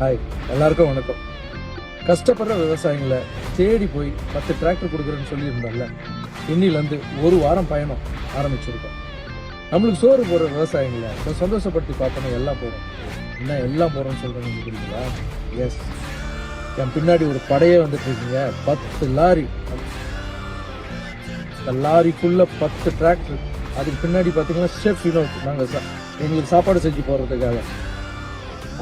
Hi, எல்லாருக்கும் வணக்கம். கஷ்டப்படுற விவசாயிகளை தேடி போய் 10 டிராக்டர் கொடுக்குறேன்னு சொல்லியிருந்தால, இன்னிலேருந்து ஒரு வாரம் பயணம் ஆரம்பிச்சிருக்கோம். நம்மளுக்கு சோறு போடுற விவசாயிகளை சந்தோஷப்படுத்தி பார்த்தோன்னா எல்லாம் போகிறோம். என்ன எல்லாம் போகிறோம்னு சொல்கிறேன்னு நினைக்கிறீங்களா? எஸ், என் பின்னாடி ஒரு படையே வந்துட்டு இருக்கீங்க. 10 லாரி, லாரிக்குள்ள 10 டிராக்டர். அதுக்கு பின்னாடி பார்த்தீங்கன்னா ஷெஃப் வினோத், நாங்கள் எங்களுக்கு சாப்பாடு செஞ்சு போகிறதுக்காக.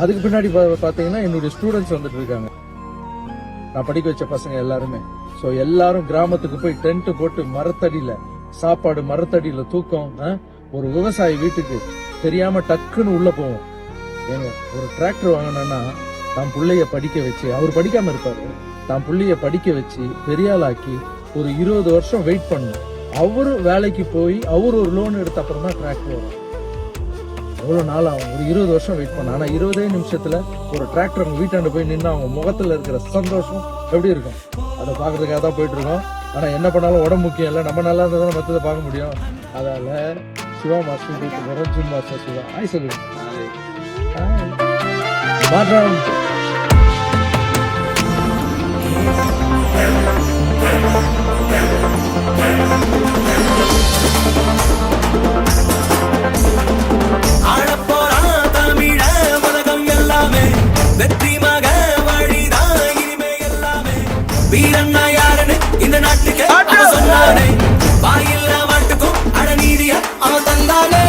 அதுக்கு பின்னாடி பார்த்தீங்கன்னா என்னுடைய ஸ்டூடெண்ட்ஸ் வந்துட்டு இருக்காங்க, நான் படிக்க வச்ச பசங்க எல்லாருமே. ஸோ எல்லாரும் கிராமத்துக்கு போய் டென்ட் போட்டு மரத்தடியில சாப்பாடு, மரத்தடியில தூக்கம். ஒரு விவசாயி வீட்டுக்கு தெரியாம டக்குன்னு உள்ள போவோம். ஏங்க, ஒரு டிராக்டர் வாங்கினோன்னா தான் பிள்ளைய படிக்க வச்சு, அவர் படிக்காம இருப்பாரு, தான் பிள்ளைய படிக்க வச்சு பெரியாளாக்கி ஒரு 20 வருஷம் வெயிட் பண்ணணும். அவரு வேலைக்கு போய் அவர் ஒரு லோன் எடுத்த அப்புறம் தான் டிராக்டர் வரும். எவ்வளோ நாள் ஆகும்? ஒரு 20 வருஷம் வெயிட் பண்ண. ஆனால் 20 நிமிஷத்துல ஒரு டிராக்டர் அவங்க வீட்டாண்டு போய் நின்று அவங்க முகத்துல இருக்கிற சந்தோஷம் எப்படி இருக்கும்? அதை பார்க்கறதுக்காக தான் போயிட்டு இருக்கோம். ஆனால் என்ன பண்ணாலும் உடம்பு முக்கியம் இல்லை, நம்ம நல்லா இருந்தால் தான் மற்றதை பார்க்க முடியும். அதால சிவா மாஸ்டர் வீட்டு போகிறோம். ஜிம் மாஸ்டர் சிவா, ஹாய் சொல்லுங்க. மாற்றம் வெற்றி மக வழிதான் இனிமே எல்லாமே. வீரண்ணா யாருன்னு இந்த நாட்டுக்கு அவன் சொன்னானே, வாயில்ல மாட்டுக்கும் அடநீதிய அவன் தந்தானே.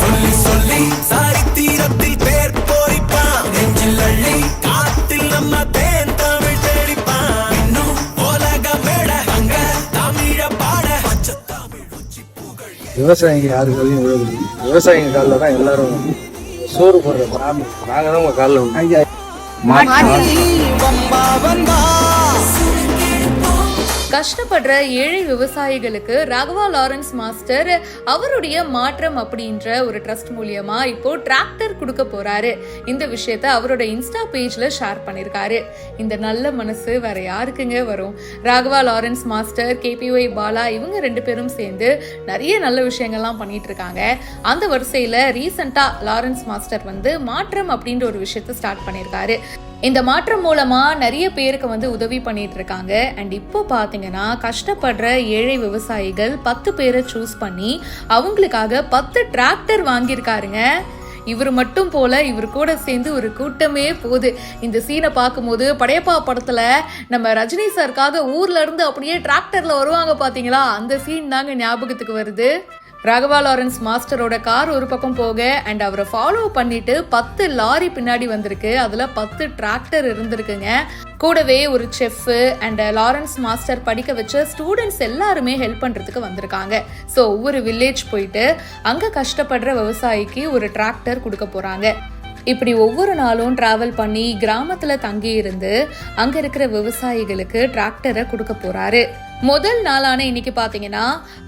சொல்லி சொல்லி சரித்திரத்தில் பேர் போரிப்பான், நெஞ்சில் அள்ளி காத்தில் நம்ம தேன் தமிழ் தேடிப்பான். இன்னும் உலக மேட அங்க தமிழ பாட பச்சை தமிழ் உச்சி புகழ். விவசாயிங்க யாருக்கையும் விழுகுது. விவசாயிங்க காலில் தான் எல்லாரும் சோறு போடுற. நாங்க தான் உங்க காலில் கஷ்டப்படுற ஏழை விவசாயிகளுக்கு ராகவா லாரன்ஸ் மாஸ்டர் அவருடைய மாற்றம் அப்படின்ற ஒரு ட்ரஸ்ட் மூலியமா இப்போ டிராக்டர் கொடுக்க போறாரு. இந்த விஷயத்த அவரோட இன்ஸ்டா பேஜ்ல ஷேர் பண்ணிருக்காரு. இந்த நல்ல மனசு வேற யாருக்குங்க வரும்? Raghava Lawrence master, KPY Bala, இவங்க 2 பேரும் சேர்ந்து நிறைய நல்ல விஷயங்கள்லாம் பண்ணிட்டு இருக்காங்க. அந்த வரிசையில ரீசெண்டா லாரன்ஸ் மாஸ்டர் மாற்றம் அப்படின்ற ஒரு விஷயத்த ஸ்டார்ட் பண்ணிருக்காரு. இந்த மாற்றம் மூலமா நிறைய பேருக்கு உதவி பண்ணிட்டு இருக்காங்க. அண்ட் இப்போ பாத்தீங்கன்னா கஷ்டப்படுற ஏழை விவசாயிகள் 10 பேரை சூஸ் பண்ணி அவங்களுக்காக 10 டிராக்டர் வாங்கியிருக்காருங்க. இவர் மட்டும் போல, இவர் கூட சேர்ந்து ஒரு கூட்டமே போகுது. இந்த சீனை பார்க்கும்போது படையப்பா படத்துல நம்ம ரஜினி சாருக்காக ஊர்ல இருந்து அப்படியே டிராக்டர்ல வருவாங்க பாத்தீங்களா, அந்த சீன் தாங்க ஞாபகத்துக்கு வருது. ராகவா லாரன்ஸ் மாஸ்டரோட கார் ஒரு பக்கம் போக அண்ட் அவரை ஃபாலோ பண்ணிட்டு 10 லாரி பின்னாடி வந்திருக்கு. அதுல 10 டிராக்டர் இருந்திருக்குங்க. கூடவே ஒரு செஃப் அண்ட் லாரன்ஸ் மாஸ்டர் படிக்க வச்ச ஸ்டூடெண்ட்ஸ் எல்லாருமே ஹெல்ப் பண்றதுக்கு வந்திருக்காங்க. ஸோ ஒவ்வொரு வில்லேஜ் போயிட்டு அங்க கஷ்டப்படுற விவசாயிக்கு ஒரு டிராக்டர் கொடுக்க போறாங்க. இப்படி ஒவ்வொரு நாளும் டிராவல் பண்ணி கிராமத்துல தங்கி இருந்து அங்க இருக்கிற விவசாயிகளுக்கு டிராக்டரை கொடுக்க போறாரு. முதல் நாளான இன்னைக்கு பாத்தீங்கன்னா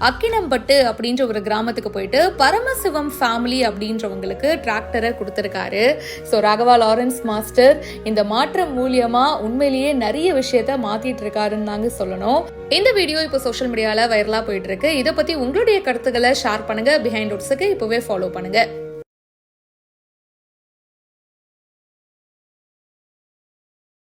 அக்கினம்பட்டு அப்படின்ற ஒரு கிராமத்துக்கு போயிட்டு பரமசிவம் ஃபேமிலி அப்படின்றவங்களுக்கு டிராக்டரை கொடுத்திருக்காரு. ஸோ ராகவா லாரன்ஸ் மாஸ்டர் இந்த மாற்றம் மூலியமா உண்மையிலேயே நிறைய விஷயத்த மாத்திட்டு இருக்காருன்னு நாங்க சொல்லணும். இந்த வீடியோ இப்போ சோஷியல் மீடியால வைரலா போயிட்டு இருக்கு. இதை பத்தி உங்களுடைய கருத்துக்களை ஷேர் பண்ணுங்க. பிஹைண்ட் ரூட்ஸுக்கு இப்பவே ஃபாலோ பண்ணுங்க.